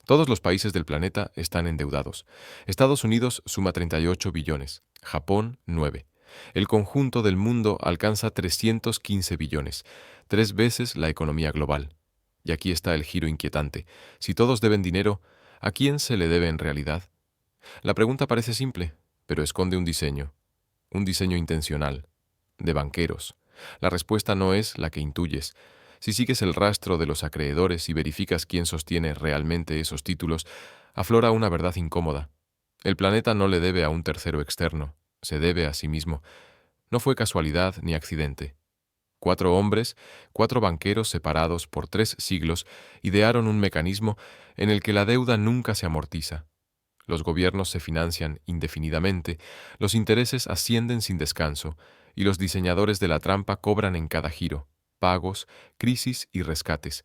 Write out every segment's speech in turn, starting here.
Todos los países del planeta están endeudados. Estados Unidos suma 38 billones, Japón 9. El conjunto del mundo alcanza 315 billones, 3 veces la economía global. Y aquí está el giro inquietante. Si todos deben dinero, ¿a quién se le debe en realidad? La pregunta parece simple, pero esconde un diseño intencional, de banqueros. La respuesta no es la que intuyes. Si sigues el rastro de los acreedores y verificas quién sostiene realmente esos títulos, aflora una verdad incómoda. El planeta no le debe a un tercero externo, se debe a sí mismo. No fue casualidad ni accidente. 4 hombres, 4 banqueros separados por 3 siglos, idearon un mecanismo en el que la deuda nunca se amortiza. Los gobiernos se financian indefinidamente, los intereses ascienden sin descanso, y los diseñadores de la trampa cobran en cada giro, pagos, crisis y rescates.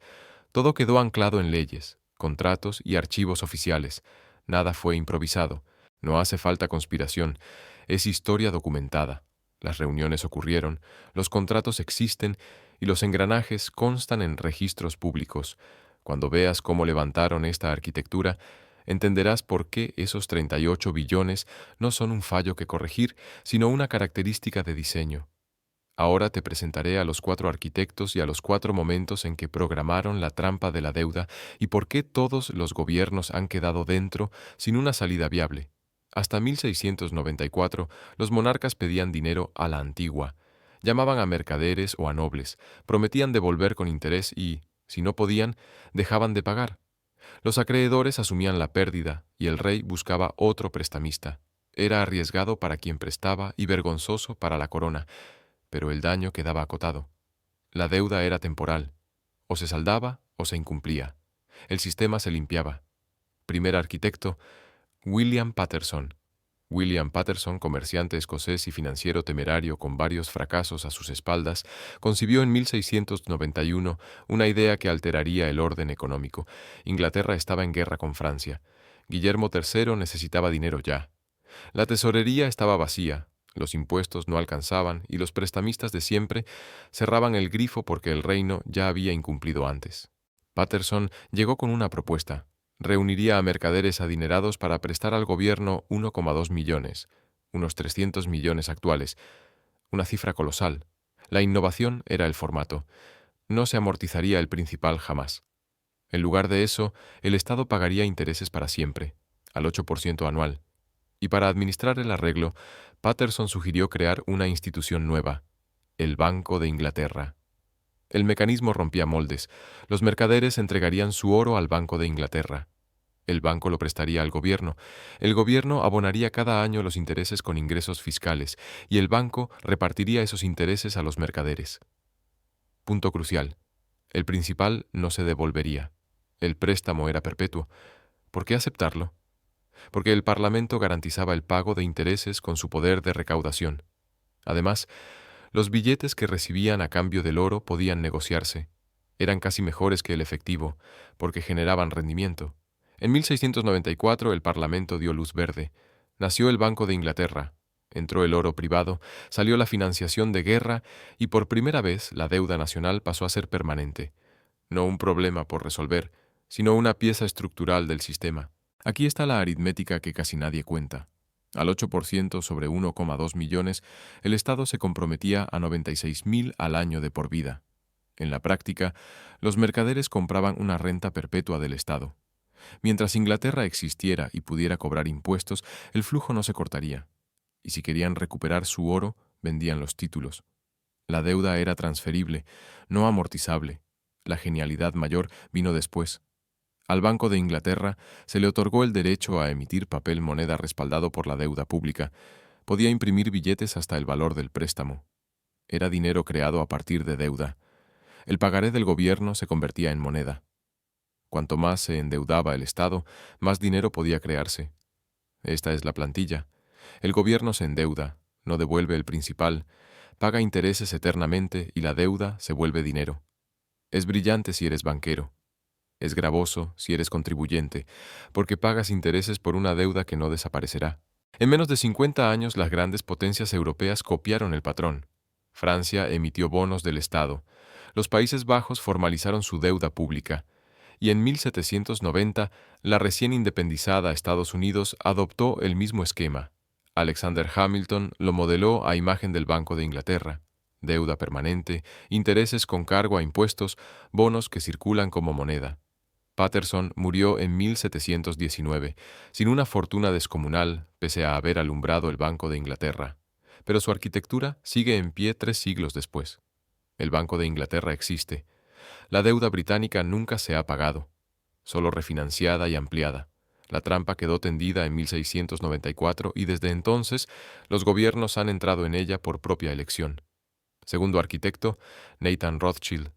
Todo quedó anclado en leyes, contratos y archivos oficiales. Nada fue improvisado. No hace falta conspiración. Es historia documentada. Las reuniones ocurrieron, los contratos existen y los engranajes constan en registros públicos. Cuando veas cómo levantaron esta arquitectura, entenderás por qué esos 38 billones no son un fallo que corregir, sino una característica de diseño. Ahora te presentaré a los 4 arquitectos y a los 4 momentos en que programaron la trampa de la deuda y por qué todos los gobiernos han quedado dentro sin una salida viable. Hasta 1694, los monarcas pedían dinero a la antigua. Llamaban a mercaderes o a nobles, prometían devolver con interés y, si no podían, dejaban de pagar. Los acreedores asumían la pérdida y el rey buscaba otro prestamista. Era arriesgado para quien prestaba y vergonzoso para la corona, pero el daño quedaba acotado. La deuda era temporal. O se saldaba o se incumplía. El sistema se limpiaba. Primer arquitecto, William Paterson. William Paterson, comerciante escocés y financiero temerario con varios fracasos a sus espaldas, concibió en 1691 una idea que alteraría el orden económico. Inglaterra estaba en guerra con Francia. Guillermo III necesitaba dinero ya. La tesorería estaba vacía, los impuestos no alcanzaban y los prestamistas de siempre cerraban el grifo porque el reino ya había incumplido antes. Paterson llegó con una propuesta. Reuniría a mercaderes adinerados para prestar al gobierno 1,2 millones, unos 300 millones actuales, una cifra colosal. La innovación era el formato. No se amortizaría el principal jamás. En lugar de eso, el Estado pagaría intereses para siempre, al 8% anual. Y para administrar el arreglo, Paterson sugirió crear una institución nueva, el Banco de Inglaterra. El mecanismo rompía moldes. Los mercaderes entregarían su oro al Banco de Inglaterra. El banco lo prestaría al gobierno. El gobierno abonaría cada año los intereses con ingresos fiscales y el banco repartiría esos intereses a los mercaderes. Punto crucial. El principal no se devolvería. El préstamo era perpetuo. ¿Por qué aceptarlo? Porque el Parlamento garantizaba el pago de intereses con su poder de recaudación. Además, los billetes que recibían a cambio del oro podían negociarse. Eran casi mejores que el efectivo, porque generaban rendimiento. En 1694 el Parlamento dio luz verde. Nació el Banco de Inglaterra. Entró el oro privado, salió la financiación de guerra y por primera vez la deuda nacional pasó a ser permanente. No un problema por resolver, sino una pieza estructural del sistema. Aquí está la aritmética que casi nadie cuenta. Al 8% sobre 1,2 millones, el Estado se comprometía a 96.000 al año de por vida. En la práctica, los mercaderes compraban una renta perpetua del Estado. Mientras Inglaterra existiera y pudiera cobrar impuestos, el flujo no se cortaría. Y si querían recuperar su oro, vendían los títulos. La deuda era transferible, no amortizable. La genialidad mayor vino después. Al Banco de Inglaterra se le otorgó el derecho a emitir papel moneda respaldado por la deuda pública. Podía imprimir billetes hasta el valor del préstamo. Era dinero creado a partir de deuda. El pagaré del gobierno se convertía en moneda. Cuanto más se endeudaba el Estado, más dinero podía crearse. Esta es la plantilla. El gobierno se endeuda, no devuelve el principal, paga intereses eternamente y la deuda se vuelve dinero. Es brillante si eres banquero. Es gravoso si eres contribuyente, porque pagas intereses por una deuda que no desaparecerá. En menos de 50 años las grandes potencias europeas copiaron el patrón. Francia emitió bonos del Estado. Los Países Bajos formalizaron su deuda pública. y en 1790 la recién independizada Estados Unidos adoptó el mismo esquema. Alexander Hamilton lo modeló a imagen del Banco de Inglaterra: deuda permanente, intereses con cargo a impuestos, bonos que circulan como moneda. Patterson murió en 1719, sin una fortuna descomunal, pese a haber alumbrado el Banco de Inglaterra. Pero su arquitectura sigue en pie 3 siglos después. El Banco de Inglaterra existe. La deuda británica nunca se ha pagado, solo refinanciada y ampliada. La trampa quedó tendida en 1694 y desde entonces los gobiernos han entrado en ella por propia elección. Segundo arquitecto, Nathan Rothschild.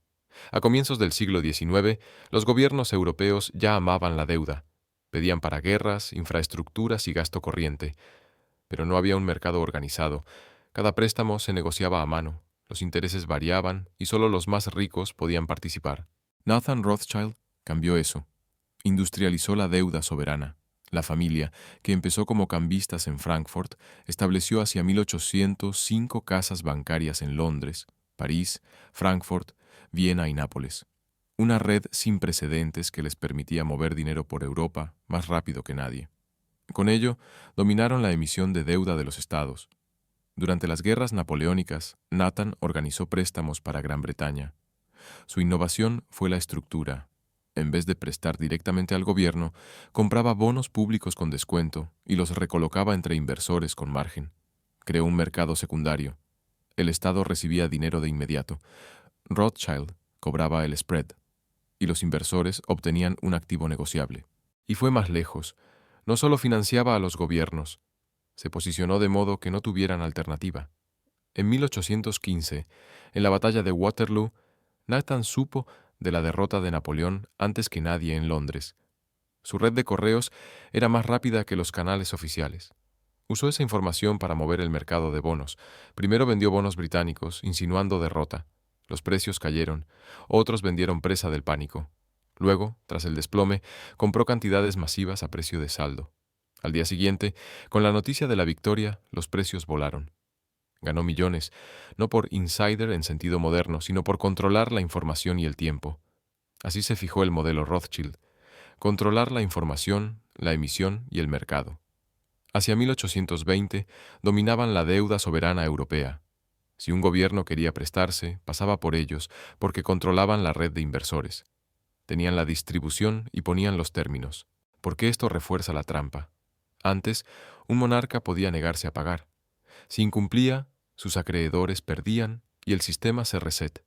A comienzos del siglo XIX, los gobiernos europeos ya amaban la deuda. Pedían para guerras, infraestructuras y gasto corriente. Pero no había un mercado organizado. Cada préstamo se negociaba a mano. Los intereses variaban y solo los más ricos podían participar. Nathan Rothschild cambió eso. Industrializó la deuda soberana. La familia, que empezó como cambistas en Frankfurt, estableció hacia 1800 5 casas bancarias en Londres, París, Frankfurt, Viena y Nápoles. Una red sin precedentes que les permitía mover dinero por Europa más rápido que nadie. Con ello, dominaron la emisión de deuda de los estados. Durante las guerras napoleónicas, Nathan organizó préstamos para Gran Bretaña. Su innovación fue la estructura. En vez de prestar directamente al gobierno, compraba bonos públicos con descuento y los recolocaba entre inversores con margen. Creó un mercado secundario. El Estado recibía dinero de inmediato. Rothschild cobraba el spread y los inversores obtenían un activo negociable. Y fue más lejos. No solo financiaba a los gobiernos, se posicionó de modo que no tuvieran alternativa. En 1815, en la batalla de Waterloo, Nathan supo de la derrota de Napoleón antes que nadie en Londres. Su red de correos era más rápida que los canales oficiales. Usó esa información para mover el mercado de bonos. Primero vendió bonos británicos, insinuando derrota. Los precios cayeron. Otros vendieron presa del pánico. Luego, tras el desplome, compró cantidades masivas a precio de saldo. Al día siguiente, con la noticia de la victoria, los precios volaron. Ganó millones, no por insider en sentido moderno, sino por controlar la información y el tiempo. Así se fijó el modelo Rothschild: controlar la información, la emisión y el mercado. Hacia 1820 dominaban la deuda soberana europea. Si un gobierno quería prestarse, pasaba por ellos, porque controlaban la red de inversores. Tenían la distribución y ponían los términos, porque esto refuerza la trampa. Antes, un monarca podía negarse a pagar. Si incumplía, sus acreedores perdían y el sistema se reset.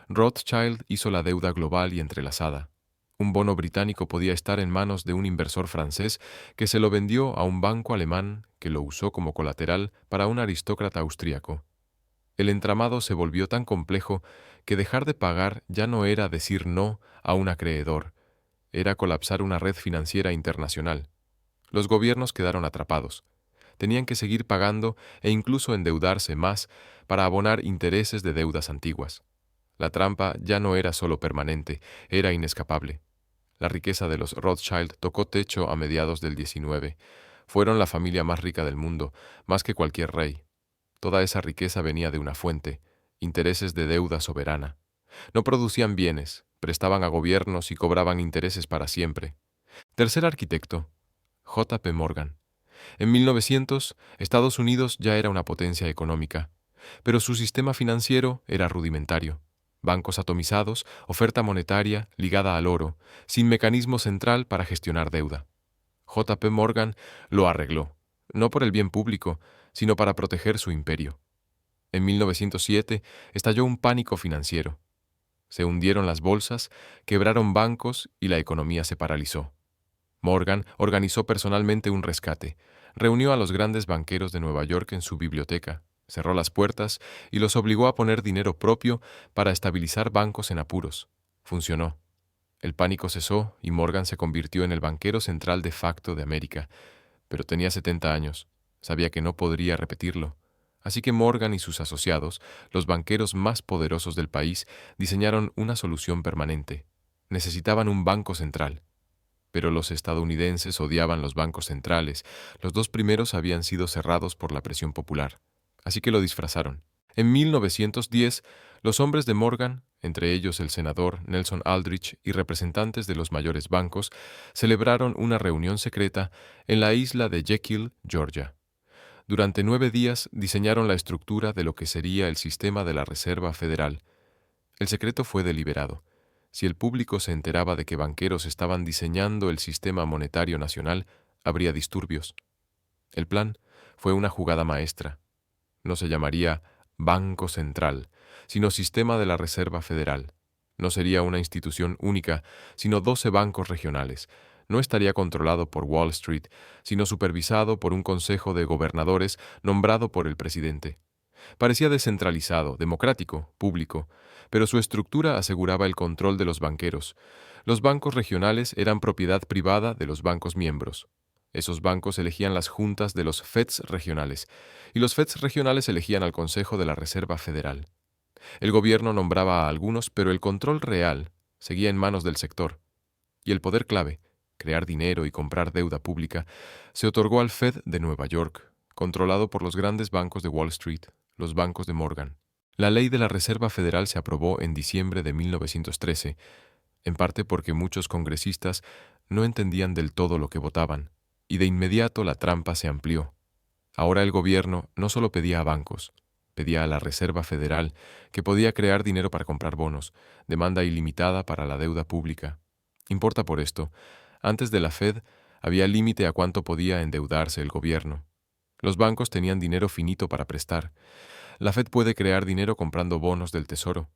Rothschild hizo la deuda global y entrelazada. Un bono británico podía estar en manos de un inversor francés que se lo vendió a un banco alemán que lo usó como colateral para un aristócrata austríaco. El entramado se volvió tan complejo que dejar de pagar ya no era decir no a un acreedor, era colapsar una red financiera internacional. Los gobiernos quedaron atrapados. Tenían que seguir pagando e incluso endeudarse más para abonar intereses de deudas antiguas. La trampa ya no era solo permanente, era inescapable. La riqueza de los Rothschild tocó techo a mediados del XIX. Fueron la familia más rica del mundo, más que cualquier rey. Toda esa riqueza venía de una fuente: intereses de deuda soberana. No producían bienes, prestaban a gobiernos y cobraban intereses para siempre. Tercer arquitecto, J. P. Morgan. En 1900, Estados Unidos ya era una potencia económica, pero su sistema financiero era rudimentario. Bancos atomizados, oferta monetaria ligada al oro, sin mecanismo central para gestionar deuda. J. P. Morgan lo arregló, no por el bien público, sino para proteger su imperio. En 1907 estalló un pánico financiero. Se hundieron las bolsas, quebraron bancos y la economía se paralizó. Morgan organizó personalmente un rescate, reunió a los grandes banqueros de Nueva York en su biblioteca, cerró las puertas y los obligó a poner dinero propio para estabilizar bancos en apuros. Funcionó. El pánico cesó y Morgan se convirtió en el banquero central de facto de América, pero tenía 70 años. Sabía que no podría repetirlo. Así que Morgan y sus asociados, los banqueros más poderosos del país, diseñaron una solución permanente. Necesitaban un banco central. Pero los estadounidenses odiaban los bancos centrales. Los dos primeros habían sido cerrados por la presión popular. Así que lo disfrazaron. En 1910, los hombres de Morgan entre ellos el senador Nelson Aldrich y representantes de los mayores bancos, celebraron una reunión secreta en la isla de Jekyll, Georgia. Durante 9 días diseñaron la estructura de lo que sería el sistema de la Reserva Federal. El secreto fue deliberado. Si el público se enteraba de que banqueros estaban diseñando el sistema monetario nacional, habría disturbios. El plan fue una jugada maestra. No se llamaría Banco Central, sino Sistema de la Reserva Federal. No sería una institución única, sino 12 bancos regionales. No estaría controlado por Wall Street, sino supervisado por un consejo de gobernadores nombrado por el presidente. Parecía descentralizado, democrático, público, pero su estructura aseguraba el control de los banqueros. Los bancos regionales eran propiedad privada de los bancos miembros. Esos bancos elegían las juntas de los FEDs regionales, y los FEDs regionales elegían al Consejo de la Reserva Federal. El gobierno nombraba a algunos, pero el control real seguía en manos del sector. Y el poder clave, crear dinero y comprar deuda pública, se otorgó al Fed de Nueva York, controlado por los grandes bancos de Wall Street, los bancos de Morgan. La ley de la Reserva Federal se aprobó en diciembre de 1913, en parte porque muchos congresistas no entendían del todo lo que votaban, y de inmediato la trampa se amplió. Ahora el gobierno no solo pedía a bancos, pedía a la Reserva Federal, que podía crear dinero para comprar bonos, demanda ilimitada para la deuda pública. Importa por esto, antes de la Fed había límite a cuánto podía endeudarse el gobierno. Los bancos tenían dinero finito para prestar. La Fed puede crear dinero comprando bonos del Tesoro.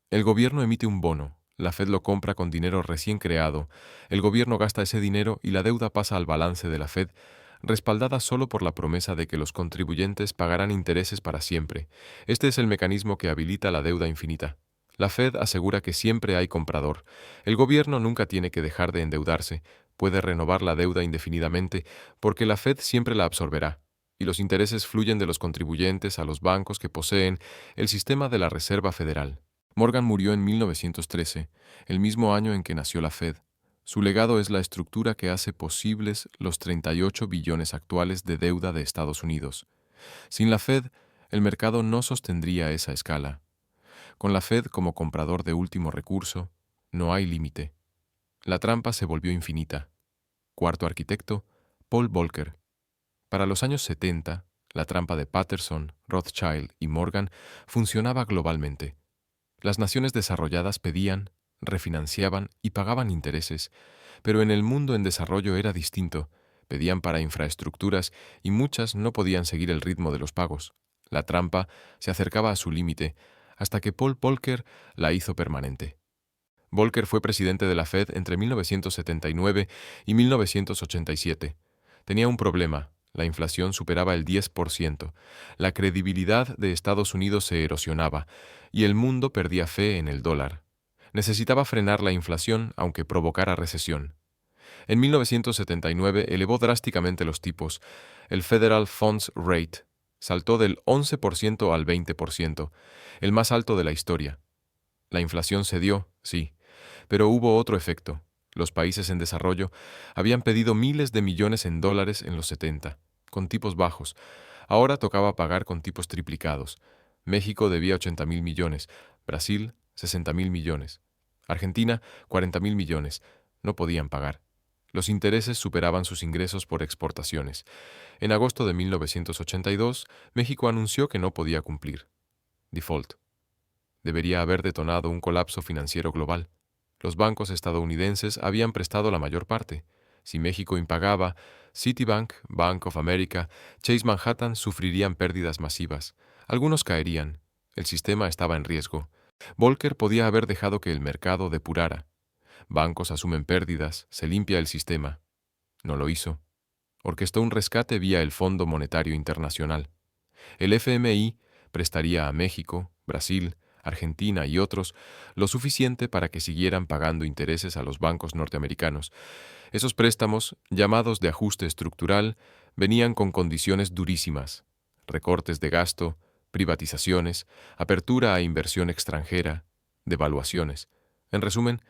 El gobierno emite un bono, la Fed lo compra con dinero recién creado, el gobierno gasta ese dinero y la deuda pasa al balance de la Fed, respaldada solo por la promesa de que los contribuyentes pagarán intereses para siempre. Este es el mecanismo que habilita la deuda infinita. La Fed asegura que siempre hay comprador. El gobierno nunca tiene que dejar de endeudarse, puede renovar la deuda indefinidamente, porque la Fed siempre la absorberá, y los intereses fluyen de los contribuyentes a los bancos que poseen el sistema de la Reserva Federal. Morgan murió en 1913, el mismo año en que nació la Fed. Su legado es la estructura que hace posibles los 38 billones actuales de deuda de Estados Unidos. Sin la Fed, el mercado no sostendría esa escala. Con la Fed como comprador de último recurso, no hay límite. La trampa se volvió infinita. Cuarto arquitecto, Paul Volcker. Para los años 70, la trampa de Patterson, Rothschild y Morgan funcionaba globalmente. Las naciones desarrolladas pedían, refinanciaban y pagaban intereses, pero en el mundo en desarrollo era distinto. Pedían para infraestructuras y muchas no podían seguir el ritmo de los pagos. La trampa se acercaba a su límite, hasta que Paul Volcker la hizo permanente. Volcker fue presidente de la Fed entre 1979 y 1987. Tenía un problema. La inflación superaba el 10%, la credibilidad de Estados Unidos se erosionaba y el mundo perdía fe en el dólar. Necesitaba frenar la inflación aunque provocara recesión. En 1979 elevó drásticamente los tipos. El Federal Funds Rate saltó del 11% al 20%, el más alto de la historia. La inflación cedió, sí, pero hubo otro efecto. Los países en desarrollo habían pedido miles de millones en dólares en los 70, con tipos bajos. Ahora tocaba pagar con tipos triplicados. México debía 80.000 millones, Brasil 60.000 millones, Argentina 40.000 millones. No podían pagar. Los intereses superaban sus ingresos por exportaciones. En agosto de 1982, México anunció que no podía cumplir. Default. Debería haber detonado un colapso financiero global. Los bancos estadounidenses habían prestado la mayor parte. Si México impagaba, Citibank, Bank of America, Chase Manhattan sufrirían pérdidas masivas. Algunos caerían. El sistema estaba en riesgo. Volcker podía haber dejado que el mercado depurara. Bancos asumen pérdidas, se limpia el sistema. No lo hizo. Orquestó un rescate vía el Fondo Monetario Internacional. El FMI prestaría a México, Brasil, Argentina y otros lo suficiente para que siguieran pagando intereses a los bancos norteamericanos. Esos préstamos, llamados de ajuste estructural, venían con condiciones durísimas: recortes de gasto, privatizaciones, apertura a inversión extranjera, devaluaciones. En resumen,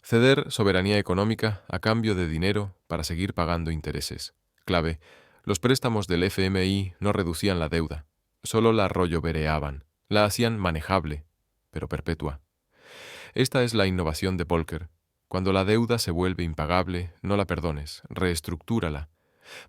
ceder soberanía económica a cambio de dinero para seguir pagando intereses. Clave: los préstamos del FMI no reducían la deuda, solo la rollovereaban, la hacían manejable, pero perpetua. Esta es la innovación de Volcker. Cuando la deuda se vuelve impagable, no la perdones, reestructúrala.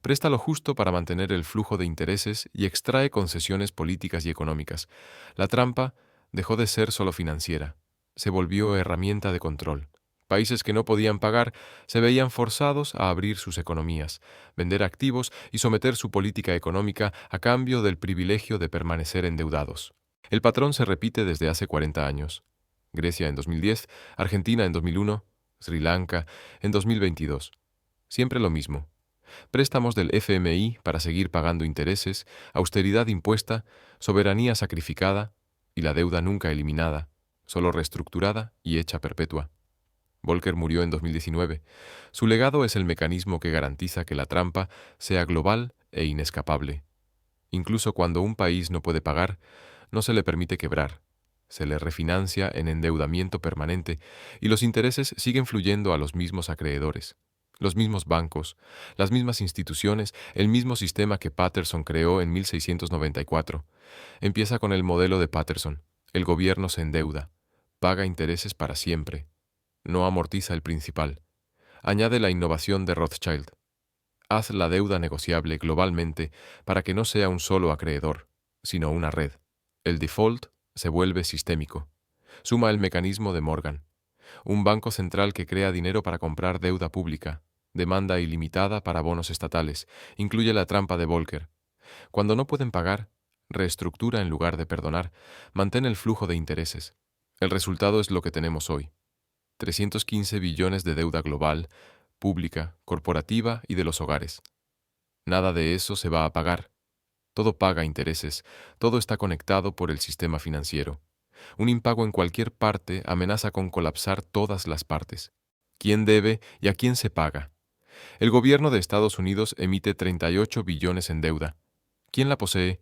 Presta lo justo para mantener el flujo de intereses y extrae concesiones políticas y económicas. La trampa dejó de ser solo financiera, se volvió herramienta de control. Países que no podían pagar se veían forzados a abrir sus economías, vender activos y someter su política económica a cambio del privilegio de permanecer endeudados. El patrón se repite desde hace 40 años. Grecia en 2010, Argentina en 2001, Sri Lanka en 2022. Siempre lo mismo. Préstamos del FMI para seguir pagando intereses, austeridad impuesta, soberanía sacrificada y la deuda nunca eliminada, solo reestructurada y hecha perpetua. Volcker murió en 2019. Su legado es el mecanismo que garantiza que la trampa sea global e inescapable. Incluso cuando un país no puede pagar, no se le permite quebrar. Se le refinancia en endeudamiento permanente y los intereses siguen fluyendo a los mismos acreedores. Los mismos bancos, las mismas instituciones, el mismo sistema que Patterson creó en 1694. Empieza con el modelo de Patterson. El gobierno se endeuda, paga intereses para siempre, no amortiza el principal. Añade la innovación de Rothschild. Haz la deuda negociable globalmente para que no sea un solo acreedor, sino una red. El default se vuelve sistémico. Suma el mecanismo de Morgan. Un banco central que crea dinero para comprar deuda pública, demanda ilimitada para bonos estatales, incluye la trampa de Volcker. Cuando no pueden pagar, reestructura en lugar de perdonar, mantén el flujo de intereses. El resultado es lo que tenemos hoy. 315 billones de deuda global, pública, corporativa y de los hogares. Nada de eso se va a pagar. Todo paga intereses, todo está conectado por el sistema financiero. Un impago en cualquier parte amenaza con colapsar todas las partes. ¿Quién debe y a quién se paga? El gobierno de Estados Unidos emite 38 billones en deuda. ¿Quién la posee?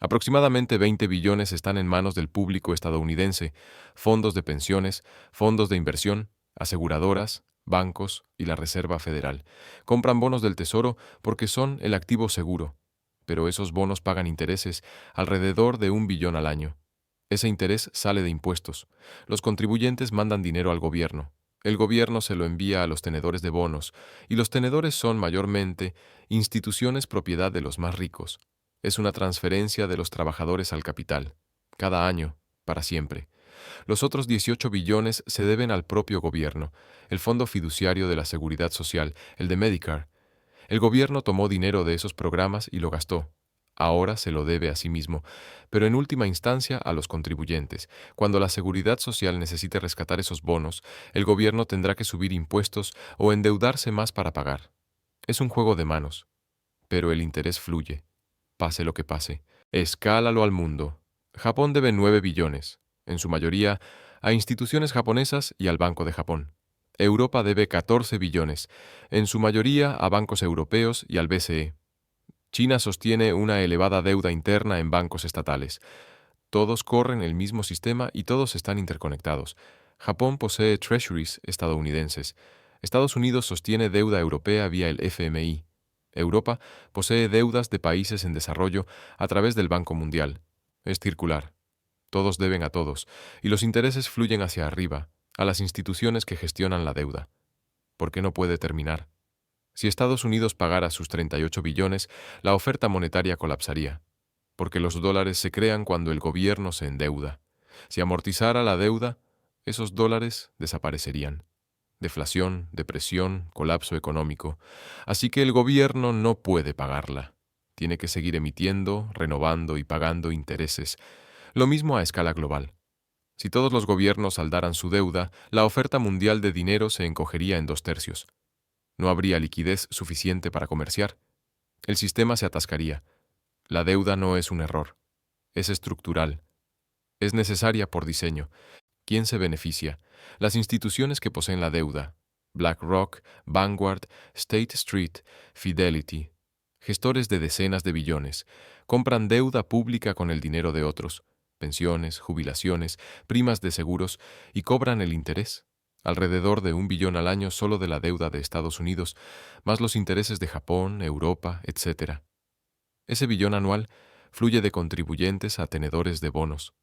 Aproximadamente 20 billones están en manos del público estadounidense, fondos de pensiones, fondos de inversión, aseguradoras, bancos y la Reserva Federal. Compran bonos del Tesoro porque son el activo seguro, pero esos bonos pagan intereses, alrededor de 1 billón al año. Ese interés sale de impuestos. Los contribuyentes mandan dinero al gobierno. El gobierno se lo envía a los tenedores de bonos, y los tenedores son mayormente instituciones propiedad de los más ricos. Es una transferencia de los trabajadores al capital, cada año, para siempre. Los otros 18 billones se deben al propio gobierno, el Fondo Fiduciario de la Seguridad Social, el de Medicare. El gobierno tomó dinero de esos programas y lo gastó. Ahora se lo debe a sí mismo, pero en última instancia a los contribuyentes. Cuando la Seguridad Social necesite rescatar esos bonos, el gobierno tendrá que subir impuestos o endeudarse más para pagar. Es un juego de manos, pero el interés fluye. Pase lo que pase. Escálalo al mundo. Japón debe 9 billones, en su mayoría a instituciones japonesas y al Banco de Japón. Europa debe 14 billones, en su mayoría a bancos europeos y al BCE. China sostiene una elevada deuda interna en bancos estatales. Todos corren el mismo sistema y todos están interconectados. Japón posee treasuries estadounidenses. Estados Unidos sostiene deuda europea vía el FMI. Europa posee deudas de países en desarrollo a través del Banco Mundial. Es circular. Todos deben a todos, y los intereses fluyen hacia arriba, a las instituciones que gestionan la deuda. ¿Por qué no puede terminar? Si Estados Unidos pagara sus 38 billones, la oferta monetaria colapsaría, porque los dólares se crean cuando el gobierno se endeuda. Si amortizara la deuda, esos dólares desaparecerían. Deflación, depresión, colapso económico. Así que el gobierno no puede pagarla. Tiene que seguir emitiendo, renovando y pagando intereses. Lo mismo a escala global. Si todos los gobiernos saldaran su deuda, la oferta mundial de dinero se encogería en 2/3. No habría liquidez suficiente para comerciar. El sistema se atascaría. La deuda no es un error. Es estructural. Es necesaria por diseño. ¿Quién se beneficia? Las instituciones que poseen la deuda. BlackRock, Vanguard, State Street, Fidelity. Gestores de decenas de billones. Compran deuda pública con el dinero de otros. Pensiones, jubilaciones, primas de seguros y cobran el interés. Alrededor de 1 billón al año solo de la deuda de Estados Unidos, más los intereses de Japón, Europa, etc. Ese billón anual fluye de contribuyentes a tenedores de bonos.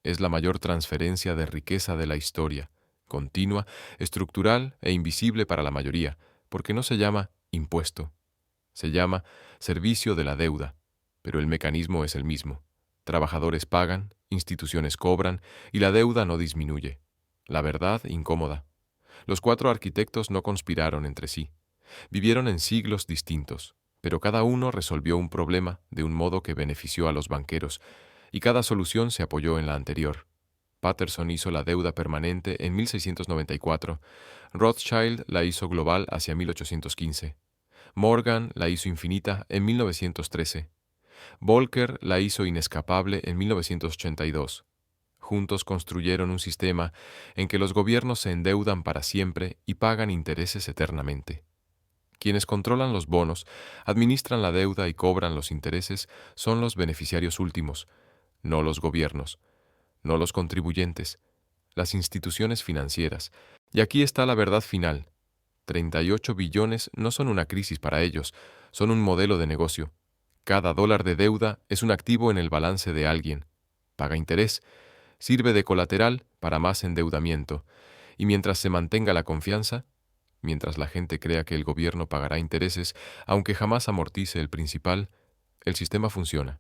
Es la mayor transferencia de riqueza de la historia, continua, estructural e invisible para la mayoría, porque no se llama impuesto, se llama servicio de la deuda, pero el mecanismo es el mismo. Trabajadores pagan, instituciones cobran y la deuda no disminuye. La verdad incómoda. Los cuatro arquitectos no conspiraron entre sí. Vivieron en siglos distintos, pero cada uno resolvió un problema de un modo que benefició a los banqueros, y cada solución se apoyó en la anterior. Patterson hizo la deuda permanente en 1694, Rothschild la hizo global hacia 1815, Morgan la hizo infinita en 1913, Volcker la hizo inescapable en 1982. Juntos construyeron un sistema en que los gobiernos se endeudan para siempre y pagan intereses eternamente. Quienes controlan los bonos, administran la deuda y cobran los intereses son los beneficiarios últimos, no los gobiernos, no los contribuyentes, las instituciones financieras. Y aquí está la verdad final. 38 billones no son una crisis para ellos, son un modelo de negocio. Cada dólar de deuda es un activo en el balance de alguien. Paga interés, sirve de colateral para más endeudamiento, y mientras se mantenga la confianza, mientras la gente crea que el gobierno pagará intereses, aunque jamás amortice el principal, el sistema funciona.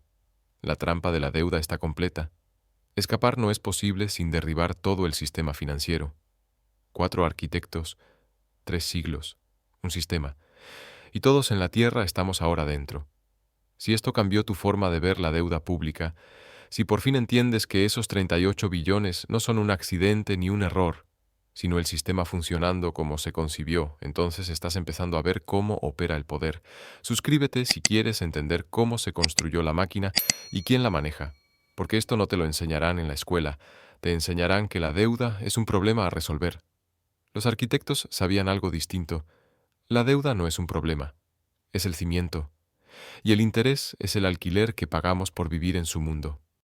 La trampa de la deuda está completa. Escapar no es posible sin derribar todo el sistema financiero. 4 arquitectos, 3 siglos, un sistema. Y todos en la Tierra estamos ahora dentro. Si esto cambió tu forma de ver la deuda pública, si por fin entiendes que esos 38 billones no son un accidente ni un error, sino el sistema funcionando como se concibió, entonces estás empezando a ver cómo opera el poder. Suscríbete si quieres entender cómo se construyó la máquina y quién la maneja, porque esto no te lo enseñarán en la escuela, te enseñarán que la deuda es un problema a resolver. Los arquitectos sabían algo distinto. La deuda no es un problema, es el cimiento, y el interés es el alquiler que pagamos por vivir en su mundo.